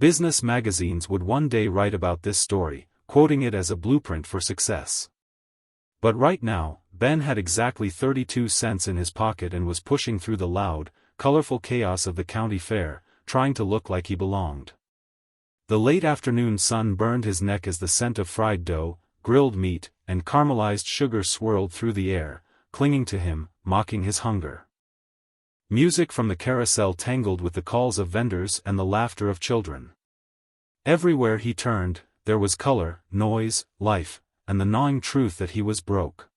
Business magazines would one day write about this story, quoting it as a blueprint for success. But right now, Ben had exactly 32 cents in his pocket and was pushing through the loud, colorful chaos of the county fair, trying to look like he belonged. The late afternoon sun burned his neck as the scent of fried dough, grilled meat, and caramelized sugar swirled through the air, clinging to him, mocking his hunger. Music from the carousel tangled with the calls of vendors and the laughter of children. Everywhere he turned, there was color, noise, life, and the gnawing truth that he was broke.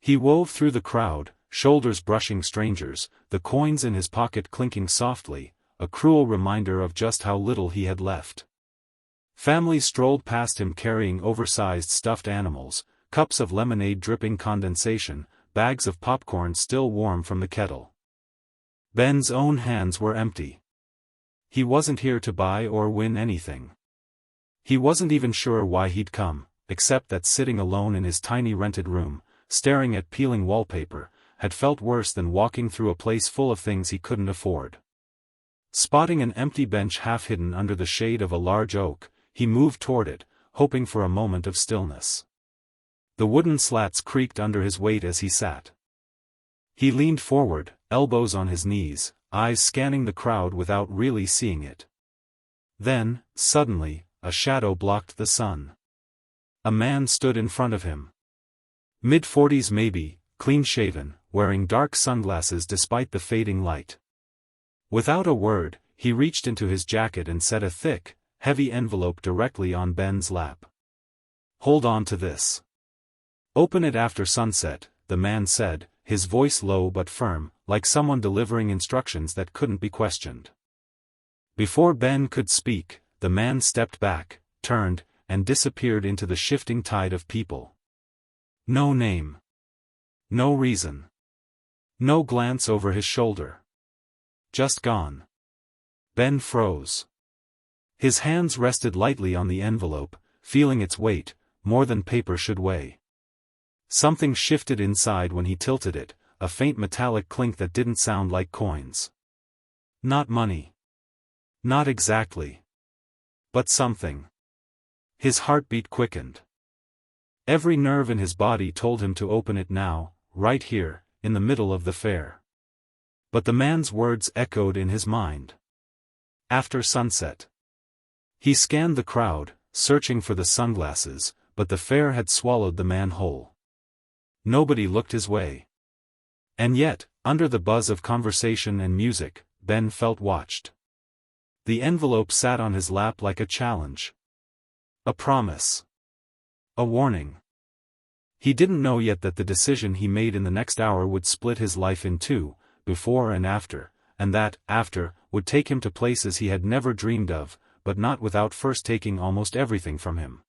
He wove through the crowd, shoulders brushing strangers, the coins in his pocket clinking softly, a cruel reminder of just how little he had left. Families strolled past him carrying oversized stuffed animals, cups of lemonade dripping condensation, bags of popcorn still warm from the kettle. Ben's own hands were empty. He wasn't here to buy or win anything. He wasn't even sure why he'd come, except that sitting alone in his tiny rented room, staring at peeling wallpaper, had felt worse than walking through a place full of things he couldn't afford. Spotting an empty bench half hidden under the shade of a large oak, he moved toward it, hoping for a moment of stillness. The wooden slats creaked under his weight as he sat. He leaned forward, elbows on his knees, eyes scanning the crowd without really seeing it. Then, suddenly, a shadow blocked the sun. A man stood in front of him. Mid-40s maybe, clean-shaven, wearing dark sunglasses despite the fading light. Without a word, he reached into his jacket and set a thick, heavy envelope directly on Ben's lap. "Hold on to this. Open it after sunset," the man said, his voice low but firm, like someone delivering instructions that couldn't be questioned. Before Ben could speak, the man stepped back, turned, and disappeared into the shifting tide of people. No name. No reason. No glance over his shoulder. Just gone. Ben froze. His hands rested lightly on the envelope, feeling its weight, more than paper should weigh. Something shifted inside when he tilted it, a faint metallic clink that didn't sound like coins. Not money. Not exactly. But something. His heartbeat quickened. Every nerve in his body told him to open it now, right here, in the middle of the fair. But the man's words echoed in his mind. After sunset. He scanned the crowd, searching for the sunglasses, but the fair had swallowed the man whole. Nobody looked his way. And yet, under the buzz of conversation and music, Ben felt watched. The envelope sat on his lap like a challenge. A promise. A warning. He didn't know yet that the decision he made in the next hour would split his life in two, before and that, after, would take him to places he had never dreamed of, but not without first taking almost everything from him.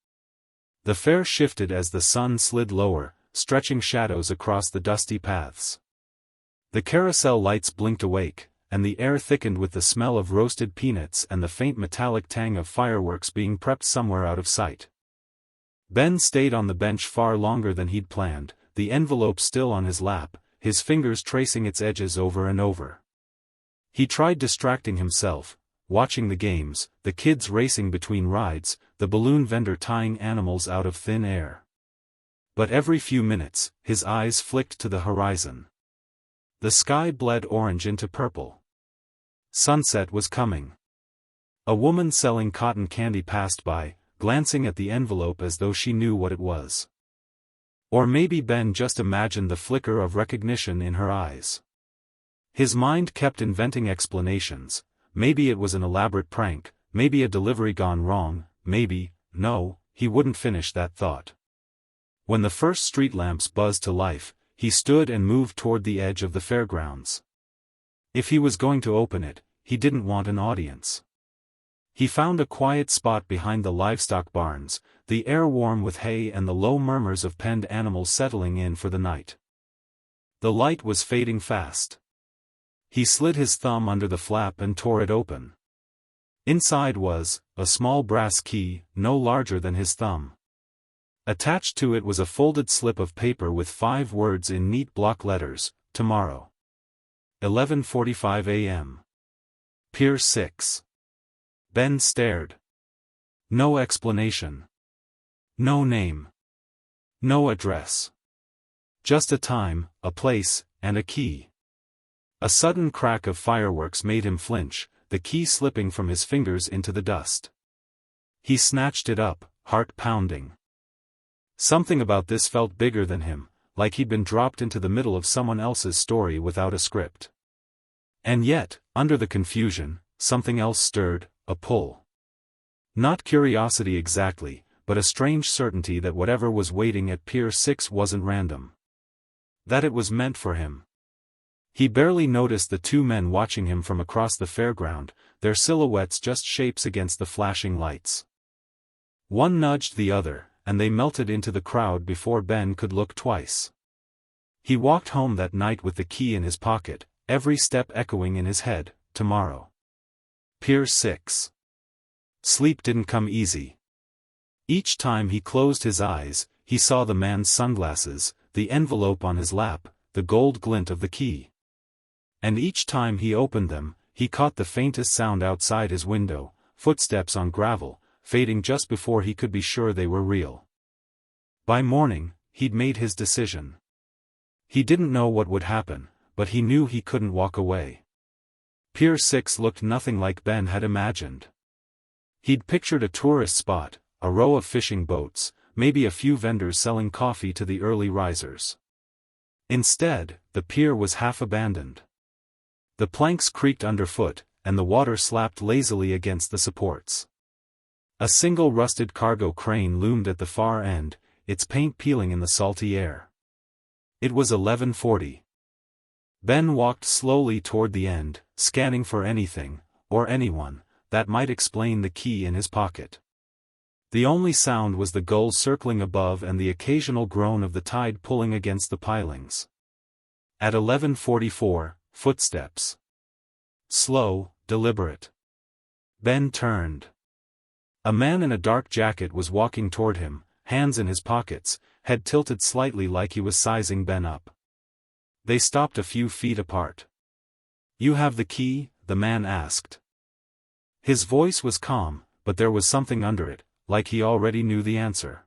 The fair shifted as the sun slid lower, stretching shadows across the dusty paths. The carousel lights blinked awake, and the air thickened with the smell of roasted peanuts and the faint metallic tang of fireworks being prepped somewhere out of sight. Ben stayed on the bench far longer than he'd planned, the envelope still on his lap, his fingers tracing its edges over and over. He tried distracting himself, watching the games, the kids racing between rides, the balloon vendor tying animals out of thin air. But every few minutes, his eyes flicked to the horizon. The sky bled orange into purple. Sunset was coming. A woman selling cotton candy passed by, glancing at the envelope as though she knew what it was. Or maybe Ben just imagined the flicker of recognition in her eyes. His mind kept inventing explanations. Maybe it was an elaborate prank, maybe a delivery gone wrong, maybe, no, he wouldn't finish that thought. When the first street lamps buzzed to life, he stood and moved toward the edge of the fairgrounds. If he was going to open it, he didn't want an audience. He found a quiet spot behind the livestock barns, the air warm with hay and the low murmurs of penned animals settling in for the night. The light was fading fast. He slid his thumb under the flap and tore it open. Inside was a small brass key, no larger than his thumb. Attached to it was a folded slip of paper with 5 words in neat block letters: tomorrow. 11:45 a.m. Pier 6. Ben stared. No explanation. No name. No address. Just a time, a place, and a key. A sudden crack of fireworks made him flinch, the key slipping from his fingers into the dust. He snatched it up, heart pounding. Something about this felt bigger than him, like he'd been dropped into the middle of someone else's story without a script. And yet, under the confusion, something else stirred, a pull. Not curiosity exactly, but a strange certainty that whatever was waiting at Pier 6 wasn't random. That it was meant for him. He barely noticed the two men watching him from across the fairground, their silhouettes just shapes against the flashing lights. One nudged the other, and they melted into the crowd before Ben could look twice. He walked home that night with the key in his pocket, every step echoing in his head, tomorrow. Pier 6. Sleep didn't come easy. Each time he closed his eyes, he saw the man's sunglasses, the envelope on his lap, the gold glint of the key. And each time he opened them, he caught the faintest sound outside his window, footsteps on gravel, fading just before he could be sure they were real. By morning, he'd made his decision. He didn't know what would happen, but he knew he couldn't walk away. Pier 6 looked nothing like Ben had imagined. He'd pictured a tourist spot, a row of fishing boats, maybe a few vendors selling coffee to the early risers. Instead, the pier was half abandoned. The planks creaked underfoot, and the water slapped lazily against the supports. A single rusted cargo crane loomed at the far end, its paint peeling in the salty air. It was 11:40. Ben walked slowly toward the end, scanning for anything, or anyone, that might explain the key in his pocket. The only sound was the gulls circling above and the occasional groan of the tide pulling against the pilings. At 11:44, footsteps. Slow, deliberate. Ben turned. A man in a dark jacket was walking toward him, hands in his pockets, head tilted slightly like he was sizing Ben up. They stopped a few feet apart. "You have the key?" the man asked. His voice was calm, but there was something under it, like he already knew the answer.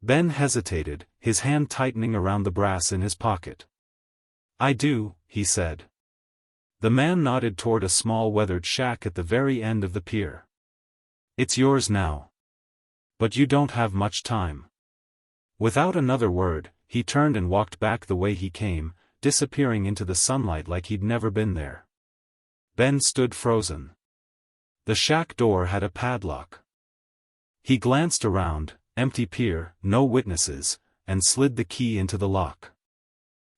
Ben hesitated, his hand tightening around the brass in his pocket. "I do," he said. The man nodded toward a small weathered shack at the very end of the pier. "It's yours now. But you don't have much time." Without another word, he turned and walked back the way he came, disappearing into the sunlight like he'd never been there. Ben stood frozen. The shack door had a padlock. He glanced around, empty pier, no witnesses, and slid the key into the lock.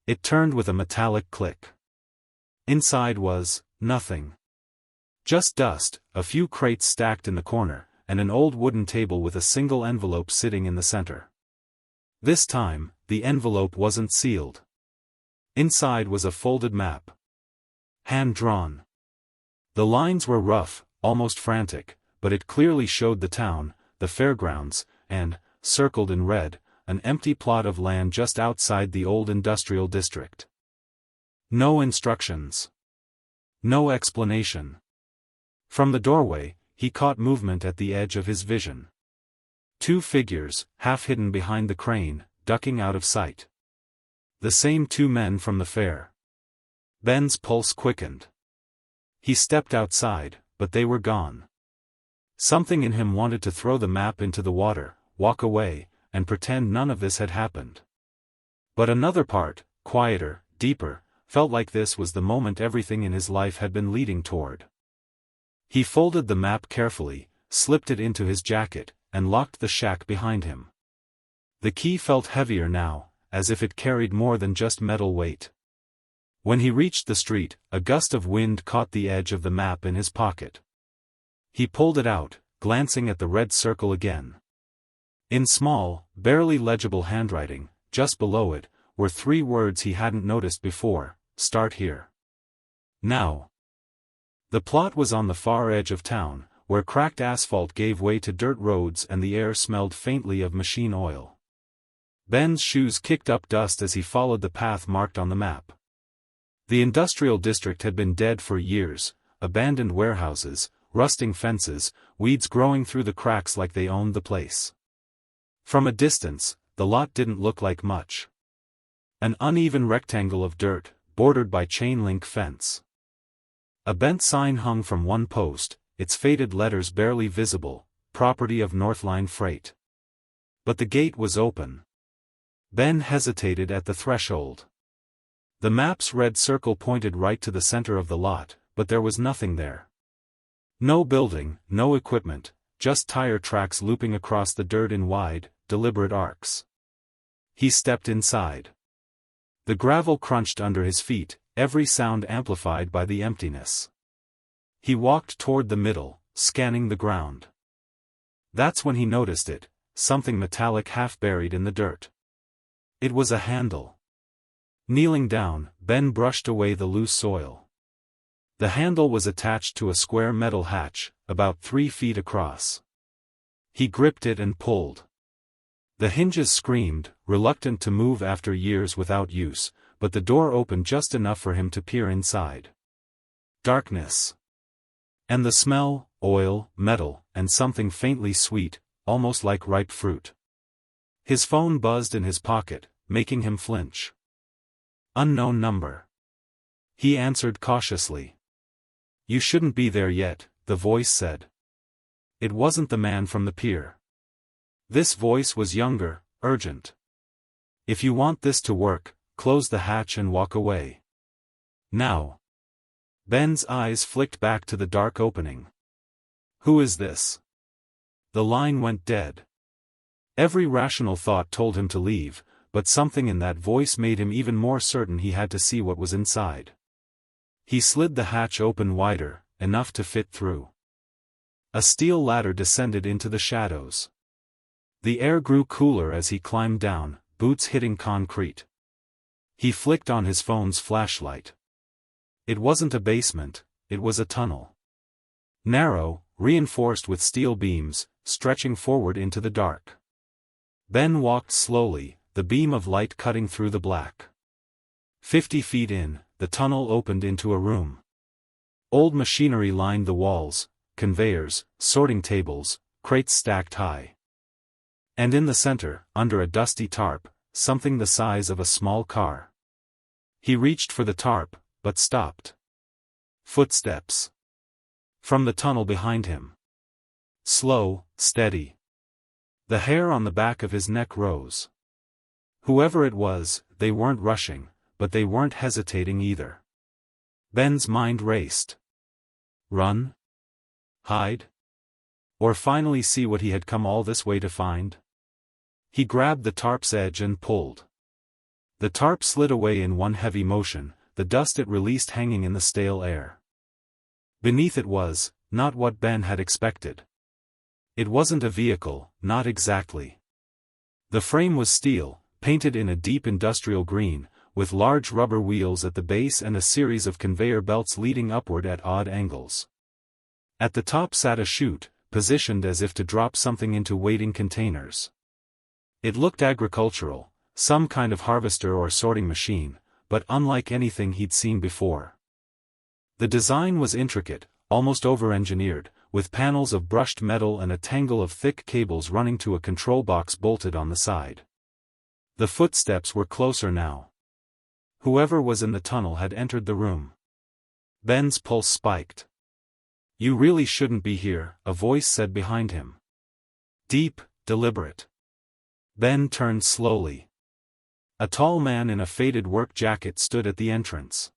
It turned with a metallic click. Inside was nothing. Just dust, a few crates stacked in the corner, and an old wooden table with a single envelope sitting in the center. This time, the envelope wasn't sealed. Inside was a folded map. Hand-drawn. The lines were rough, almost frantic, but it clearly showed the town, the fairgrounds, and, circled in red, an empty plot of land just outside the old industrial district. No instructions. No explanation. From the doorway, he caught movement at the edge of his vision. Two figures, half hidden behind the crane, ducking out of sight. The same two men from the fair. Ben's pulse quickened. He stepped outside, but they were gone. Something in him wanted to throw the map into the water, walk away, and pretend none of this had happened. But another part, quieter, deeper, felt like this was the moment everything in his life had been leading toward. He folded the map carefully, slipped it into his jacket, and locked the shack behind him. The key felt heavier now, as if it carried more than just metal weight. When he reached the street, a gust of wind caught the edge of the map in his pocket. He pulled it out, glancing at the red circle again. In small, barely legible handwriting, just below it, were 3 words he hadn't noticed before: "Start here. Now." The plot was on the far edge of town, where cracked asphalt gave way to dirt roads and the air smelled faintly of machine oil. Ben's shoes kicked up dust as he followed the path marked on the map. The industrial district had been dead for years, abandoned warehouses, rusting fences, weeds growing through the cracks like they owned the place. From a distance, the lot didn't look like much. An uneven rectangle of dirt, bordered by chain-link fence. A bent sign hung from one post, its faded letters barely visible, property of Northline Freight. But the gate was open. Ben hesitated at the threshold. The map's red circle pointed right to the center of the lot, but there was nothing there. No building, no equipment, just tire tracks looping across the dirt in wide, deliberate arcs. He stepped inside. The gravel crunched under his feet, every sound amplified by the emptiness. He walked toward the middle, scanning the ground. That's when he noticed it, something metallic half buried in the dirt. It was a handle. Kneeling down, Ben brushed away the loose soil. The handle was attached to a square metal hatch, about 3 feet across. He gripped it and pulled. The hinges screamed, reluctant to move after years without use, but the door opened just enough for him to peer inside. Darkness. And the smell, oil, metal, and something faintly sweet, almost like ripe fruit. His phone buzzed in his pocket, making him flinch. Unknown number. He answered cautiously. "You shouldn't be there yet," the voice said. It wasn't the man from the pier. This voice was younger, urgent. "If you want this to work, close the hatch and walk away. Now." Ben's eyes flicked back to the dark opening. "Who is this?" The line went dead. Every rational thought told him to leave, but something in that voice made him even more certain he had to see what was inside. He slid the hatch open wider, enough to fit through. A steel ladder descended into the shadows. The air grew cooler as he climbed down, boots hitting concrete. He flicked on his phone's flashlight. It wasn't a basement, it was a tunnel. Narrow, reinforced with steel beams, stretching forward into the dark. Ben walked slowly, the beam of light cutting through the black. 50 feet in, the tunnel opened into a room. Old machinery lined the walls, conveyors, sorting tables, crates stacked high. And in the center, under a dusty tarp, something the size of a small car. He reached for the tarp, but stopped. Footsteps. From the tunnel behind him. Slow, steady. The hair on the back of his neck rose. Whoever it was, they weren't rushing, but they weren't hesitating either. Ben's mind raced. Run? Hide? Or finally see what he had come all this way to find? He grabbed the tarp's edge and pulled. The tarp slid away in one heavy motion, the dust it released hanging in the stale air. Beneath it was, not what Ben had expected. It wasn't a vehicle, not exactly. The frame was steel, painted in a deep industrial green, with large rubber wheels at the base and a series of conveyor belts leading upward at odd angles. At the top sat a chute, positioned as if to drop something into waiting containers. It looked agricultural, some kind of harvester or sorting machine, but unlike anything he'd seen before. The design was intricate, almost over-engineered, with panels of brushed metal and a tangle of thick cables running to a control box bolted on the side. The footsteps were closer now. Whoever was in the tunnel had entered the room. Ben's pulse spiked. "You really shouldn't be here," a voice said behind him. Deep, deliberate. Ben turned slowly. A tall man in a faded work jacket stood at the entrance.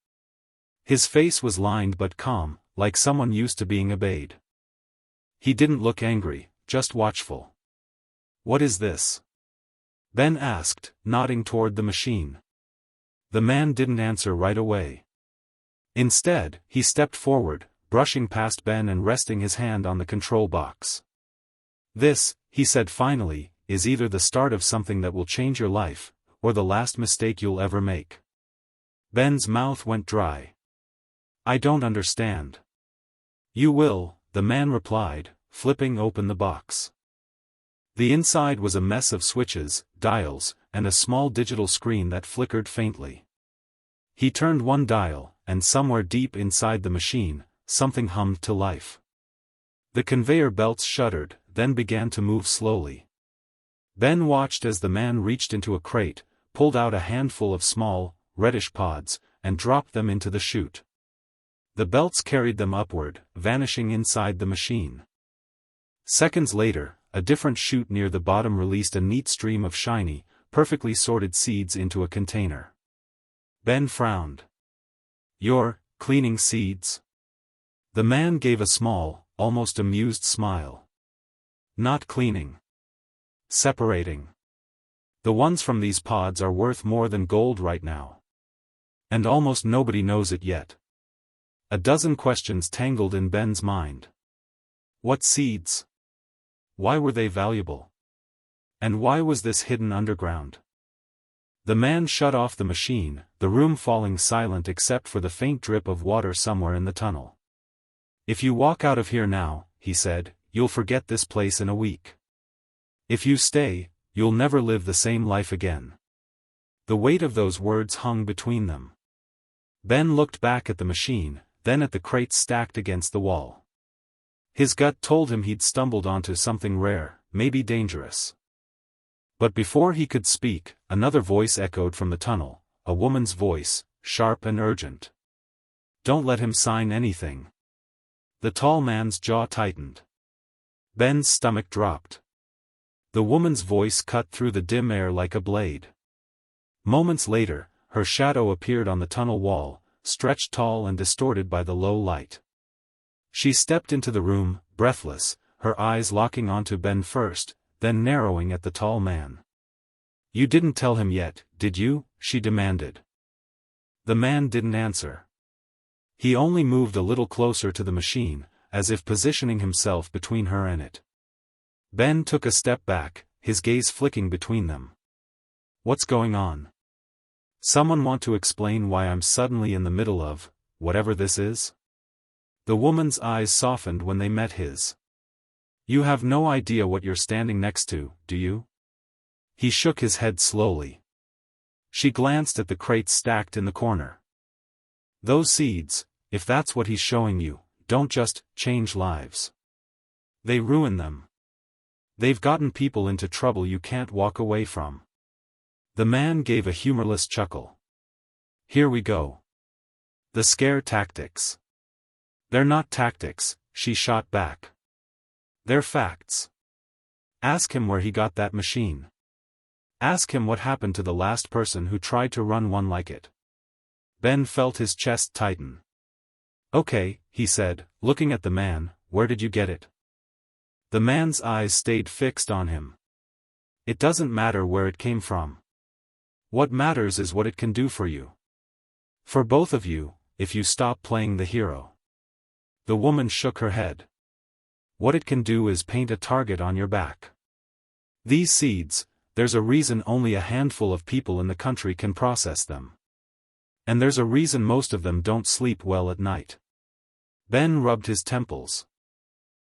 His face was lined but calm, like someone used to being obeyed. He didn't look angry, just watchful. "What is this?" Ben asked, nodding toward the machine. The man didn't answer right away. Instead, he stepped forward, brushing past Ben and resting his hand on the control box. "This," he said finally, "is either the start of something that will change your life, or the last mistake you'll ever make." Ben's mouth went dry. "I don't understand." "You will," the man replied, flipping open the box. The inside was a mess of switches, dials, and a small digital screen that flickered faintly. He turned one dial, and somewhere deep inside the machine, something hummed to life. The conveyor belts shuddered, then began to move slowly. Ben watched as the man reached into a crate, pulled out a handful of small, reddish pods, and dropped them into the chute. The belts carried them upward, vanishing inside the machine. Seconds later, a different chute near the bottom released a neat stream of shiny, perfectly sorted seeds into a container. Ben frowned. "You're cleaning seeds?" The man gave a small, almost amused smile. "Not cleaning. Separating. The ones from these pods are worth more than gold right now. And almost nobody knows it yet." A dozen questions tangled in Ben's mind. What seeds? Why were they valuable? And why was this hidden underground? The man shut off the machine, the room falling silent except for the faint drip of water somewhere in the tunnel. "If you walk out of here now," he said, "you'll forget this place in a week. If you stay, you'll never live the same life again." The weight of those words hung between them. Ben looked back at the machine, then at the crates stacked against the wall. His gut told him he'd stumbled onto something rare, maybe dangerous. But before he could speak, another voice echoed from the tunnel, a woman's voice, sharp and urgent. "Don't let him sign anything." The tall man's jaw tightened. Ben's stomach dropped. The woman's voice cut through the dim air like a blade. Moments later, her shadow appeared on the tunnel wall, stretched tall and distorted by the low light. She stepped into the room, breathless, her eyes locking onto Ben first, then narrowing at the tall man. "You didn't tell him yet, did you?" she demanded. The man didn't answer. He only moved a little closer to the machine, as if positioning himself between her and it. Ben took a step back, his gaze flicking between them. "What's going on? Someone want to explain why I'm suddenly in the middle of, whatever this is?" The woman's eyes softened when they met his. "You have no idea what you're standing next to, do you?" He shook his head slowly. She glanced at the crates stacked in the corner. "Those seeds, if that's what he's showing you, don't just change lives. They ruin them. They've gotten people into trouble you can't walk away from." The man gave a humorless chuckle. "Here we go. The scare tactics." "They're not tactics," she shot back. "They're facts. Ask him where he got that machine. Ask him what happened to the last person who tried to run one like it." Ben felt his chest tighten. "Okay," he said, looking at the man, "where did you get it?" The man's eyes stayed fixed on him. "It doesn't matter where it came from. What matters is what it can do for you. For both of you, if you stop playing the hero." The woman shook her head. "What it can do is paint a target on your back. These seeds, there's a reason only a handful of people in the country can process them. And there's a reason most of them don't sleep well at night." Ben rubbed his temples.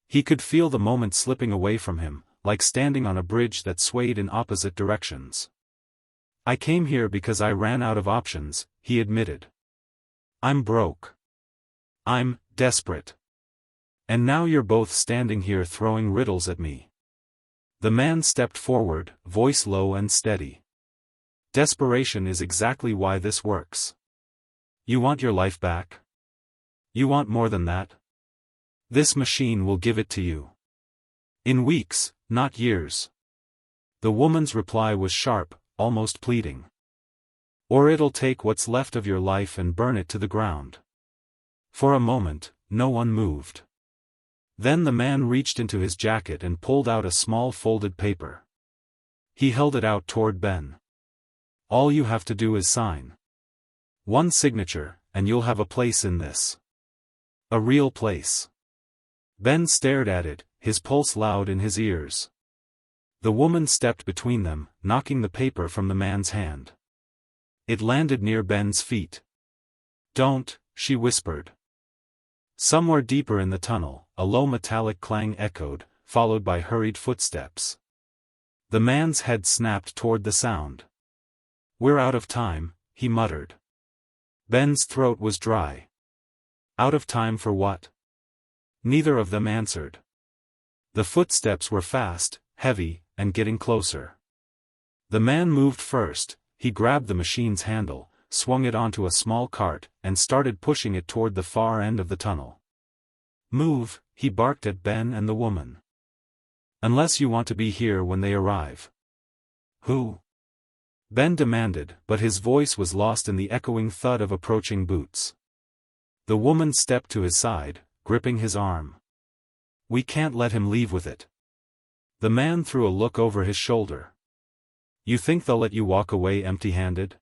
He could feel the moment slipping away from him, like standing on a bridge that swayed in opposite directions. "I came here because I ran out of options," he admitted. "I'm broke. I'm desperate. And now you're both standing here throwing riddles at me." The man stepped forward, voice low and steady. "Desperation is exactly why this works. You want your life back? You want more than that? This machine will give it to you. In weeks, not years." The woman's reply was sharp, almost pleading. "Or it'll take what's left of your life and burn it to the ground." For a moment, no one moved. Then the man reached into his jacket and pulled out a small folded paper. He held it out toward Ben. "All you have to do is sign. One signature, and you'll have a place in this. A real place." Ben stared at it, his pulse loud in his ears. The woman stepped between them, knocking the paper from the man's hand. It landed near Ben's feet. "Don't," she whispered. Somewhere deeper in the tunnel, a low metallic clang echoed, followed by hurried footsteps. The man's head snapped toward the sound. "We're out of time," he muttered. Ben's throat was dry. Out of time for what? Neither of them answered. The footsteps were fast, heavy, and getting closer. The man moved first. He grabbed the machine's handle, swung it onto a small cart, and started pushing it toward the far end of the tunnel. "Move," he barked at Ben and the woman. "Unless you want to be here when they arrive." "Who?" Ben demanded, but his voice was lost in the echoing thud of approaching boots. The woman stepped to his side, gripping his arm. "We can't let him leave with it." The man threw a look over his shoulder. "You think they'll let you walk away empty-handed?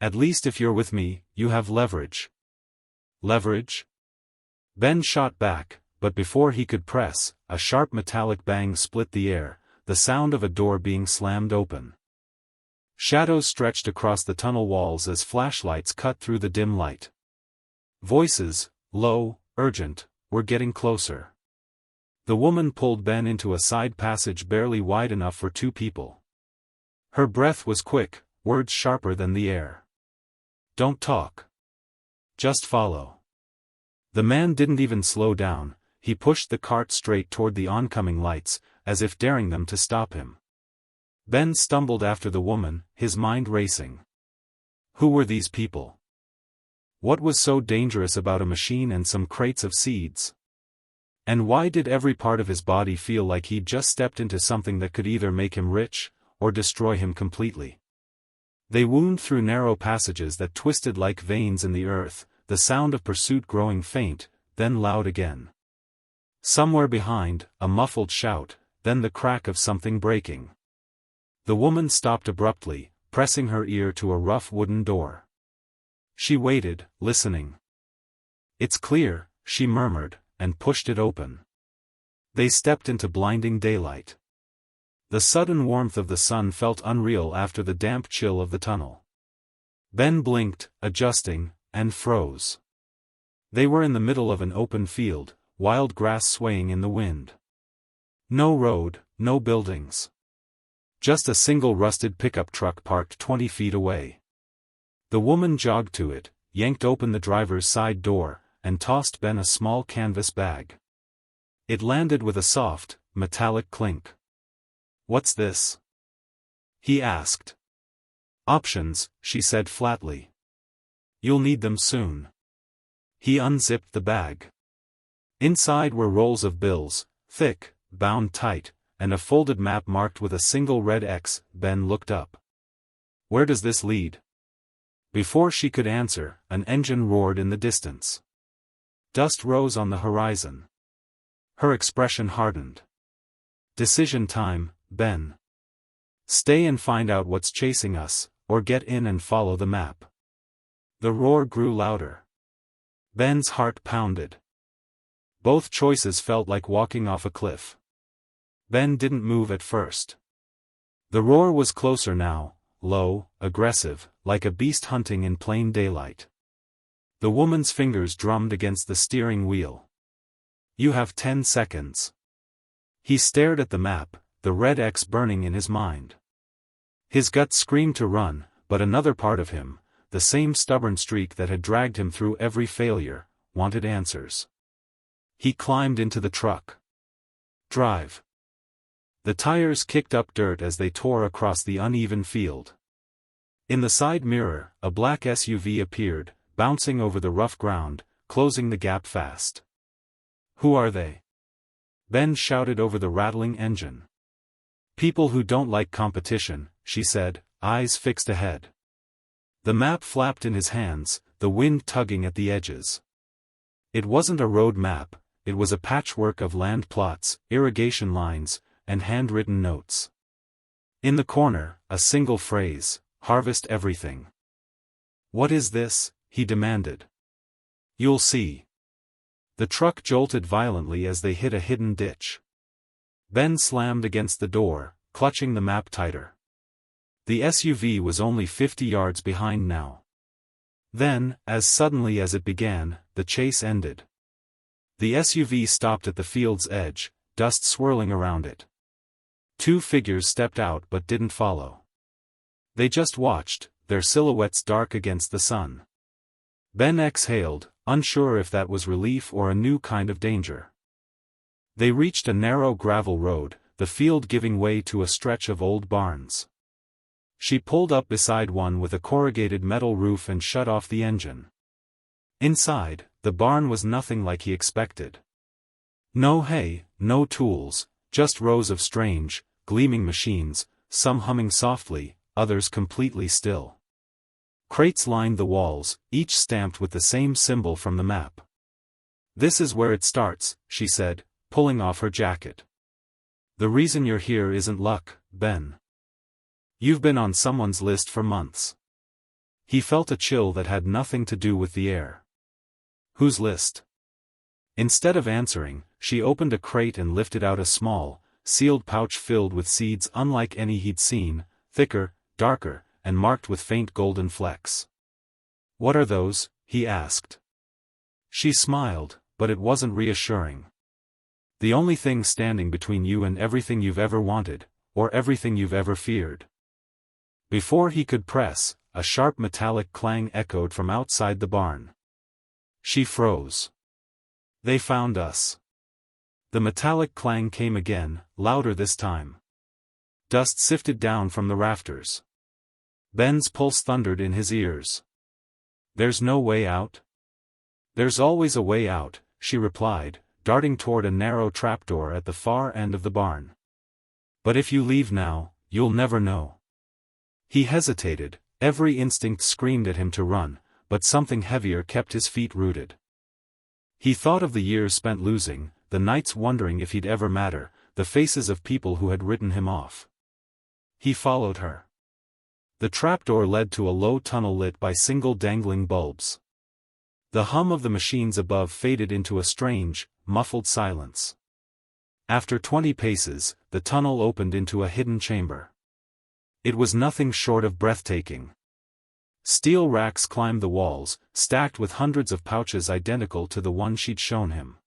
At least if you're with me, you have leverage." "Leverage?" Ben shot back, but before he could press, a sharp metallic bang split the air, the sound of a door being slammed open. Shadows stretched across the tunnel walls as flashlights cut through the dim light. Voices, low, urgent, were getting closer. The woman pulled Ben into a side passage barely wide enough for two people. Her breath was quick, words sharper than the air. "Don't talk. Just follow." The man didn't even slow down. He pushed the cart straight toward the oncoming lights, as if daring them to stop him. Ben stumbled after the woman, his mind racing. Who were these people? What was so dangerous about a machine and some crates of seeds? And why did every part of his body feel like he'd just stepped into something that could either make him rich, or destroy him completely? They wound through narrow passages that twisted like veins in the earth, the sound of pursuit growing faint, then loud again. Somewhere behind, a muffled shout, then the crack of something breaking. The woman stopped abruptly, pressing her ear to a rough wooden door. She waited, listening. "It's clear," she murmured, and pushed it open. They stepped into blinding daylight. The sudden warmth of the sun felt unreal after the damp chill of the tunnel. Ben blinked, adjusting, and froze. They were in the middle of an open field, wild grass swaying in the wind. No road, no buildings. Just a single rusted pickup truck parked 20 feet away. The woman jogged to it, yanked open the driver's side door, and tossed Ben a small canvas bag. It landed with a soft, metallic clink. "What's this?" he asked. "Options," she said flatly. "You'll need them soon." He unzipped the bag. Inside were rolls of bills, thick, bound tight, and a folded map marked with a single red X. Ben looked up. "Where does this lead?" Before she could answer, an engine roared in the distance. Dust rose on the horizon. Her expression hardened. "Decision time, Ben. Stay and find out what's chasing us, or get in and follow the map." The roar grew louder. Ben's heart pounded. Both choices felt like walking off a cliff. Ben didn't move at first. The roar was closer now, low, aggressive, like a beast hunting in plain daylight. The woman's fingers drummed against the steering wheel. "You have 10 seconds. He stared at the map, the red X burning in his mind. His gut screamed to run, but another part of him, the same stubborn streak that had dragged him through every failure, wanted answers. He climbed into the truck. "Drive." The tires kicked up dirt as they tore across the uneven field. In the side mirror, a black SUV appeared, bouncing over the rough ground, closing the gap fast. "Who are they?" Ben shouted over the rattling engine. "People who don't like competition," she said, eyes fixed ahead. The map flapped in his hands, the wind tugging at the edges. It wasn't a road map, it was a patchwork of land plots, irrigation lines, and handwritten notes. In the corner, a single phrase, "Harvest everything." "What is this?" he demanded. "You'll see." The truck jolted violently as they hit a hidden ditch. Ben slammed against the door, clutching the map tighter. The SUV was only 50 yards behind now. Then, as suddenly as it began, the chase ended. The SUV stopped at the field's edge, dust swirling around it. Two figures stepped out but didn't follow. They just watched, their silhouettes dark against the sun. Ben exhaled, unsure if that was relief or a new kind of danger. They reached a narrow gravel road, the field giving way to a stretch of old barns. She pulled up beside one with a corrugated metal roof and shut off the engine. Inside, the barn was nothing like he expected. No hay, no tools, just rows of strange, gleaming machines, some humming softly, others completely still. Crates lined the walls, each stamped with the same symbol from the map. "This is where it starts," she said, pulling off her jacket. "The reason you're here isn't luck, Ben. You've been on someone's list for months." He felt a chill that had nothing to do with the air. "Whose list?" Instead of answering, she opened a crate and lifted out a small, sealed pouch filled with seeds unlike any he'd seen, thicker, darker, and marked with faint golden flecks. "What are those?" he asked. She smiled, but it wasn't reassuring. "The only thing standing between you and everything you've ever wanted, or everything you've ever feared." Before he could press, a sharp metallic clang echoed from outside the barn. She froze. "They found us." The metallic clang came again, louder this time. Dust sifted down from the rafters. Ben's pulse thundered in his ears. "There's no way out?" "There's always a way out," she replied, darting toward a narrow trapdoor at the far end of the barn. "But if you leave now, you'll never know." He hesitated, every instinct screamed at him to run, but something heavier kept his feet rooted. He thought of the years spent losing, the nights wondering if he'd ever matter, the faces of people who had written him off. He followed her. The trapdoor led to a low tunnel lit by single dangling bulbs. The hum of the machines above faded into a strange, muffled silence. After 20 paces, the tunnel opened into a hidden chamber. It was nothing short of breathtaking. Steel racks climbed the walls, stacked with hundreds of pouches identical to the one she'd shown him.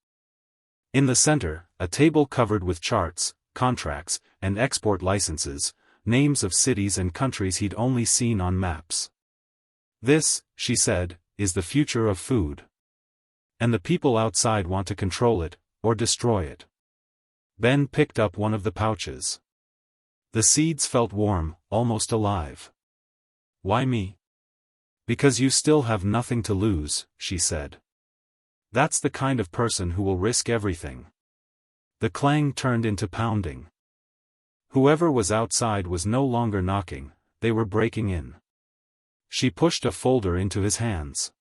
In the center, a table covered with charts, contracts, and export licenses, names of cities and countries he'd only seen on maps. "This," she said, "is the future of food. And the people outside want to control it, or destroy it." Ben picked up one of the pouches. The seeds felt warm, almost alive. "Why me?" "Because you still have nothing to lose," she said. "That's the kind of person who will risk everything." The clang turned into pounding. Whoever was outside was no longer knocking, they were breaking in. She pushed a folder into his hands.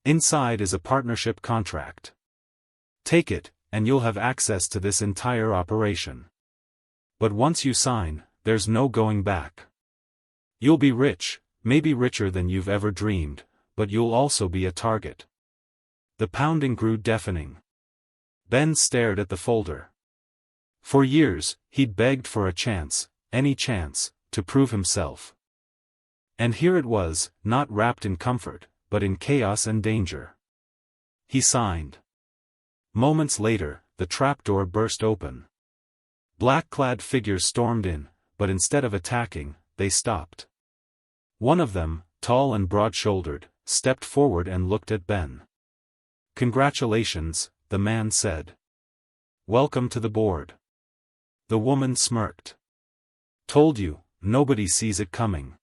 "Inside is a partnership contract. Take it, and you'll have access to this entire operation. But once you sign, there's no going back. You'll be rich, maybe richer than you've ever dreamed, but you'll also be a target." The pounding grew deafening. Ben stared at the folder. For years, he'd begged for a chance, any chance, to prove himself. And here it was, not wrapped in comfort, but in chaos and danger. He signed. Moments later, the trapdoor burst open. Black-clad figures stormed in, but instead of attacking, they stopped. One of them, tall and broad-shouldered, stepped forward and looked at Ben. "Congratulations," the man said. "Welcome to the board." The woman smirked. "Told you, nobody sees it coming."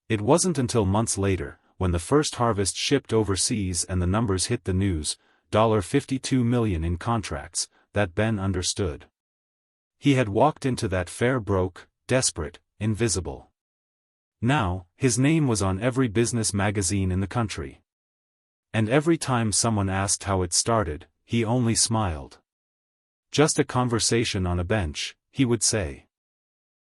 It wasn't until months later, when the first harvest shipped overseas and the numbers hit the news, $52 million in contracts, that Ben understood. He had walked into that fair broke, desperate, invisible. Now, his name was on every business magazine in the country. And every time someone asked how it started, he only smiled. "Just a conversation on a bench," he would say.